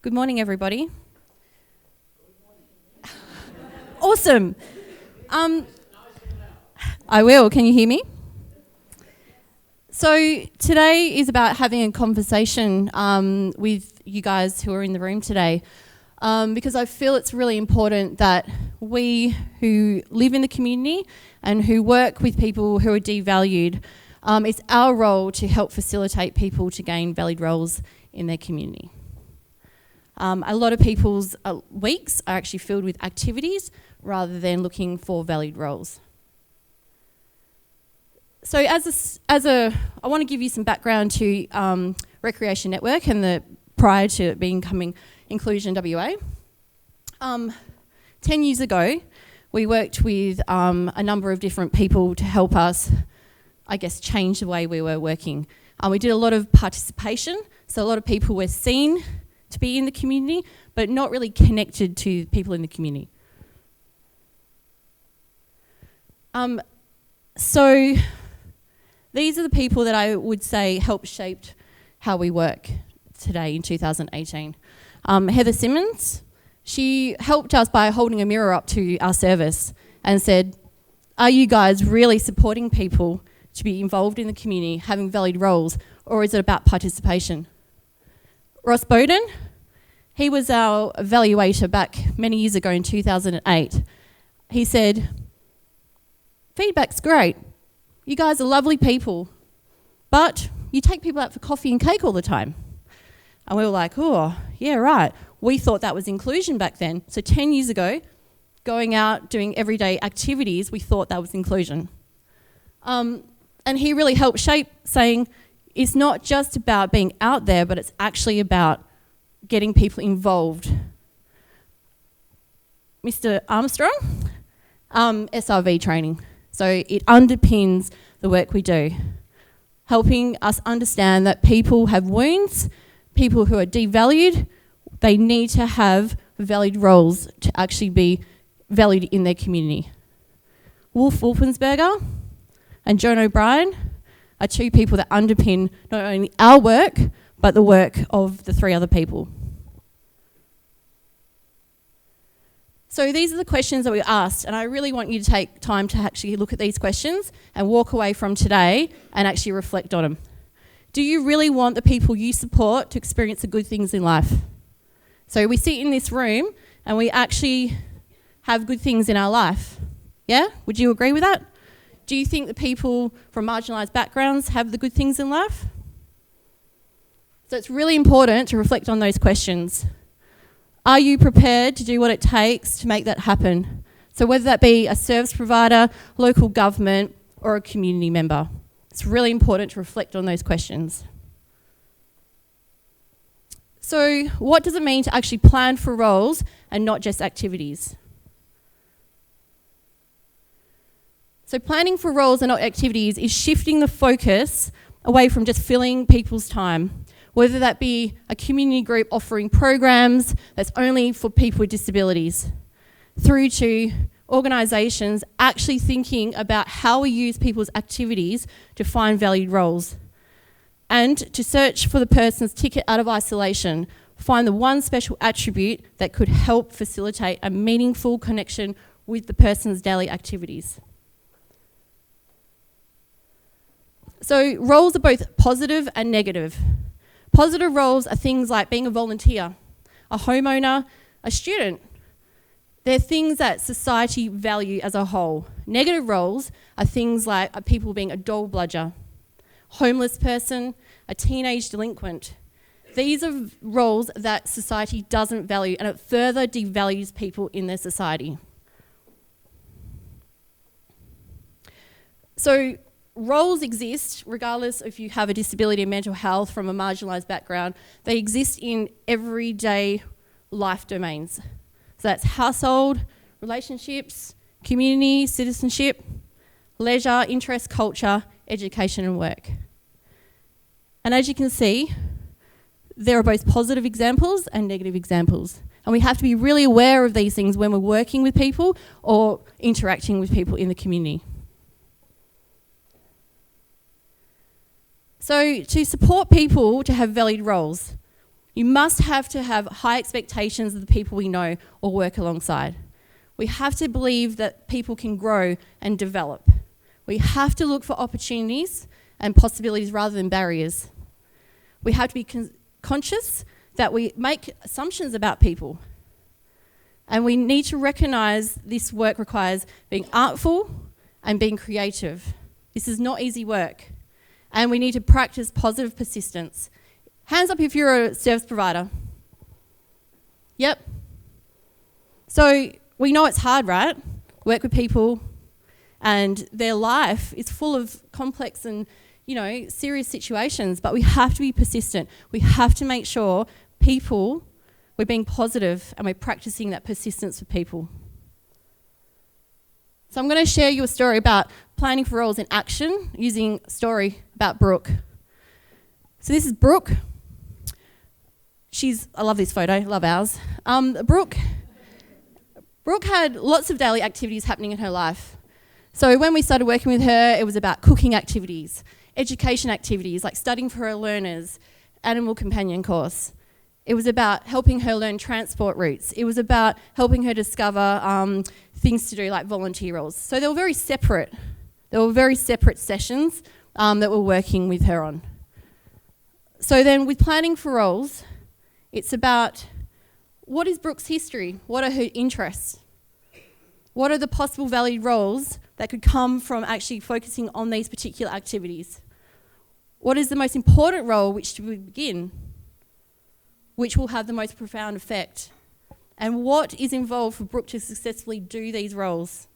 Good morning, everybody. Awesome. I will. Can you hear me? So today is about having a conversation with you guys who are in the room today, because I feel it's really important that we who live in the community and who work with people who are devalued, it's our role to help facilitate people to gain valued roles in their community. A lot of people's weeks are actually filled with activities rather than looking for valued roles. So I want to give you some background to Recreation Network and prior to it becoming Inclusion WA. 10 years ago, we worked with a number of different people to help us, change the way we were working. We did a lot of participation, so a lot of people were seen to be in the community, but not really connected to people in the community. So these are the people that I would say helped shape how we work today in 2018. Heather Simmons, she helped us by holding a mirror up to our service and said, are you guys really supporting people to be involved in the community, having valued roles, or is it about participation? Ross Bowden, he was our evaluator back many years ago in 2008. He said, feedback's great. You guys are lovely people, but you take people out for coffee and cake all the time. And we were like, oh, yeah, right. We thought that was inclusion back then. So 10 years ago, going out, doing everyday activities, we thought that was inclusion. And he really helped shape saying, it's not just about being out there, but it's actually about getting people involved. Mr. Armstrong, SRV training. So it underpins the work we do, helping us understand that people have wounds, people who are devalued, they need to have valued roles to actually be valued in their community. Wolf Wolfensberger and Joan O'Brien are two people that underpin not only our work, but the work of the three other people. So these are the questions that we asked, and I really want you to take time to actually look at these questions and walk away from today and actually reflect on them. Do you really want the people you support to experience the good things in life? So we sit in this room and we actually have good things in our life. Yeah? Would you agree with that? Do you think the people from marginalised backgrounds have the good things in life? So it's really important to reflect on those questions. Are you prepared to do what it takes to make that happen? So whether that be a service provider, local government, or a community member, it's really important to reflect on those questions. So what does it mean to actually plan for roles and not just activities? So planning for roles and not activities is shifting the focus away from just filling people's time, whether that be a community group offering programs that's only for people with disabilities, through to organisations actually thinking about how we use people's activities to find valued roles, and to search for the person's ticket out of isolation, find the one special attribute that could help facilitate a meaningful connection with the person's daily activities. So roles are both positive and negative. Positive roles are things like being a volunteer, a homeowner, a student. They're things that society value as a whole. Negative roles are things like people being a dole bludger, homeless person, a teenage delinquent. These are roles that society doesn't value, and it further devalues people in their society. So roles exist regardless if you have a disability and mental health from a marginalised background. They exist in everyday life domains. So that's household, relationships, community, citizenship, leisure, interest, culture, education and work. And as you can see, there are both positive examples and negative examples. And we have to be really aware of these things when we're working with people or interacting with people in the community. So to support people to have valued roles, You must have to have high expectations of the people we know or work alongside. We have to believe that people can grow and develop. We have to look for opportunities and possibilities rather than barriers. We have to be conscious that we make assumptions about people. And we need to recognise this work requires being artful and being creative. This is not easy work. And we need to practice positive persistence. Hands up if you're a service provider. Yep. So we know it's hard, right? Work with people and their life is full of complex and, serious situations, but we have to be persistent. We have to make sure we're being positive and we're practicing that persistence with people. So I'm going to share you a story about planning for roles in action using a story about Brooke. So this is Brooke. I love this photo, love ours. Brooke had lots of daily activities happening in her life. So when we started working with her, it was about cooking activities, education activities, like studying for her learners, animal companion course. It was about helping her learn transport routes. It was about helping her discover things to do like volunteer roles. So they were very separate. There were very separate sessions that we're working with her on. So then with planning for roles, it's about what is Brooke's history? What are her interests? What are the possible valued roles that could come from actually focusing on these particular activities? What is the most important role which to begin, which will have the most profound effect? And what is involved for Brooke to successfully do these roles?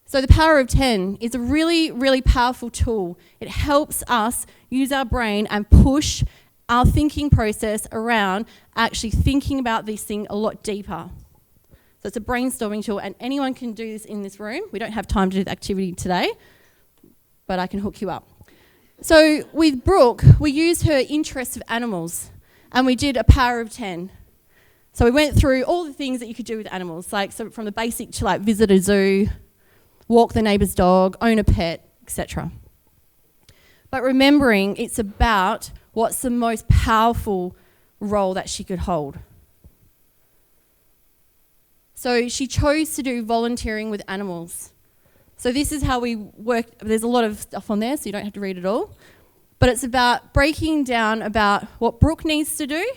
So the Power of 10 is a really, really powerful tool. It helps us use our brain and push our thinking process around actually thinking about this thing a lot deeper. So it's a brainstorming tool, and anyone can do this in this room. We don't have time to do the activity today, but I can hook you up. So with Brooke, we used her interest of animals, and we did a Power of 10. So we went through all the things that you could do with animals, so from the basic to visit a zoo, walk the neighbour's dog, own a pet, etc. But remembering it's about what's the most powerful role that she could hold. So she chose to do volunteering with animals. So this is how we work. There's a lot of stuff on there, so you don't have to read it all. But it's about breaking down about what Brooke needs to do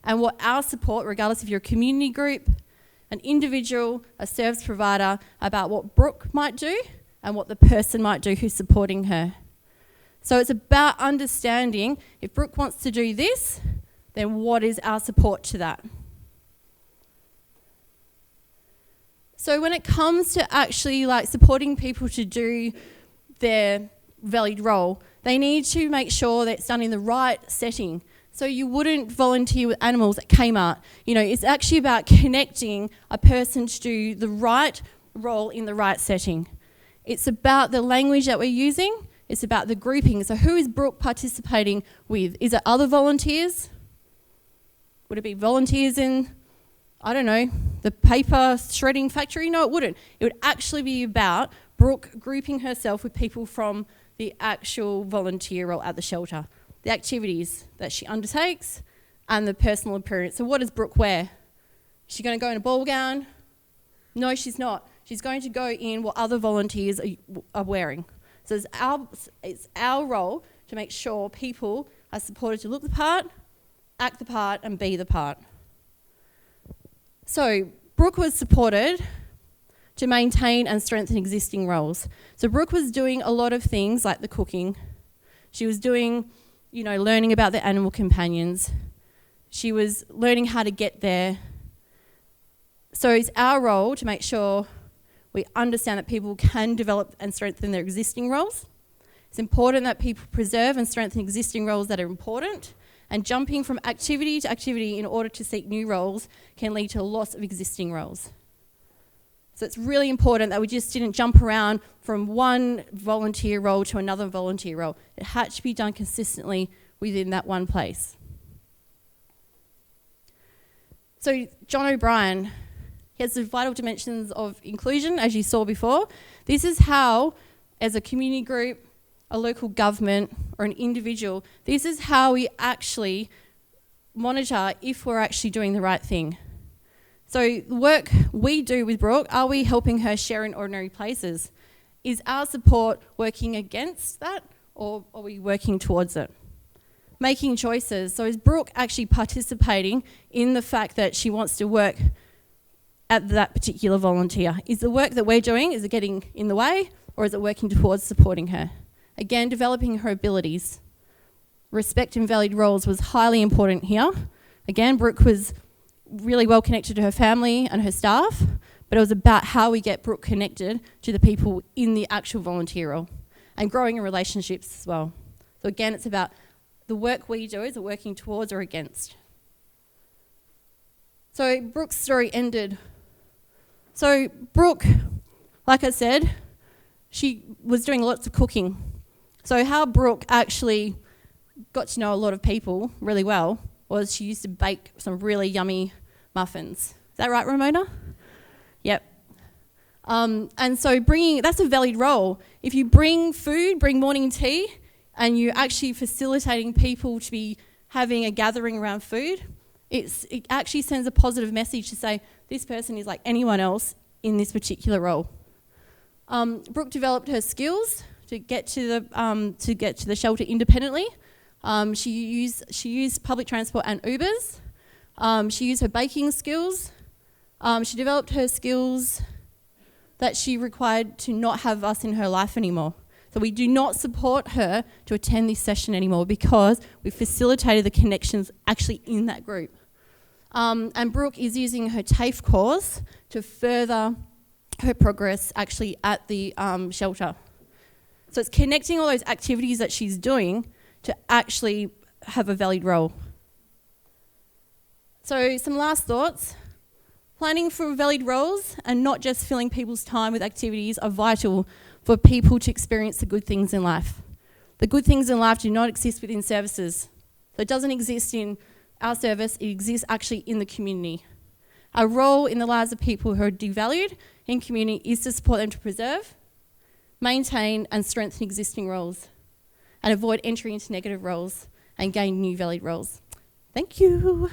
and what our support, regardless if you're a community group, an individual, a service provider, about what Brooke might do and what the person might do who's supporting her. So it's about understanding if Brooke wants to do this, then what is our support to that? So when it comes to actually supporting people to do their valued role, they need to make sure that it's done in the right setting. So you wouldn't volunteer with animals at Kmart. It's actually about connecting a person to do the right role in the right setting. It's about the language that we're using. It's about the grouping. So who is Brooke participating with? Is it other volunteers? Would it be volunteers in, the paper shredding factory? No, it wouldn't. It would actually be about Brooke grouping herself with people from the actual volunteer role at the shelter, the activities that she undertakes, and the personal appearance. So what does Brooke wear? Is she going to go in a ball gown? No, she's not. She's going to go in what other volunteers are wearing. So it's our role to make sure people are supported to look the part, act the part, and be the part. So Brooke was supported to maintain and strengthen existing roles. So Brooke was doing a lot of things like the cooking. She was doing, learning about the animal companions. She was learning how to get there. So it's our role to make sure we understand that people can develop and strengthen their existing roles. It's important that people preserve and strengthen existing roles that are important, and jumping from activity to activity in order to seek new roles can lead to a loss of existing roles. So it's really important that we just didn't jump around from one volunteer role to another volunteer role. It had to be done consistently within that one place. So John O'Brien, he has the vital dimensions of inclusion, as you saw before. This is how, as a community group, a local government, or an individual. This is how we actually monitor if we're actually doing the right thing. So the work we do with Brooke, are we helping her share in ordinary places? Is our support working against that, or are we working towards it? Making choices. So is Brooke actually participating in the fact that she wants to work at that particular volunteer? Is the work that we're doing, is it getting in the way, or is it working towards supporting her? Again, developing her abilities. Respect and valued roles was highly important here. Again, Brooke was really well connected to her family and her staff, but it was about how we get Brooke connected to the people in the actual volunteer role and growing in relationships as well. So again, it's about the work we do, is it working towards or against? So Brooke's story ended. So Brooke, like I said, she was doing lots of cooking. So how Brooke actually got to know a lot of people really well was she used to bake some really yummy muffins. Is that right, Ramona? Yep. And so that's a valued role. If you bring food, bring morning tea, and you're actually facilitating people to be having a gathering around food, it actually sends a positive message to say this person is like anyone else in this particular role. Brooke developed her skills to get to the shelter independently. She used public transport and Ubers. She used her baking skills. She developed her skills that she required to not have us in her life anymore. So we do not support her to attend this session anymore because we facilitated the connections actually in that group. And Brooke is using her TAFE course to further her progress actually at the shelter. So it's connecting all those activities that she's doing to actually have a valued role. So some last thoughts. Planning for valued roles and not just filling people's time with activities are vital for people to experience the good things in life. The good things in life do not exist within services. So it doesn't exist in our service, it exists actually in the community. Our role in the lives of people who are devalued in community is to support them to preserve, maintain and strengthen existing roles and avoid entering into negative roles and gain new valued roles. Thank you.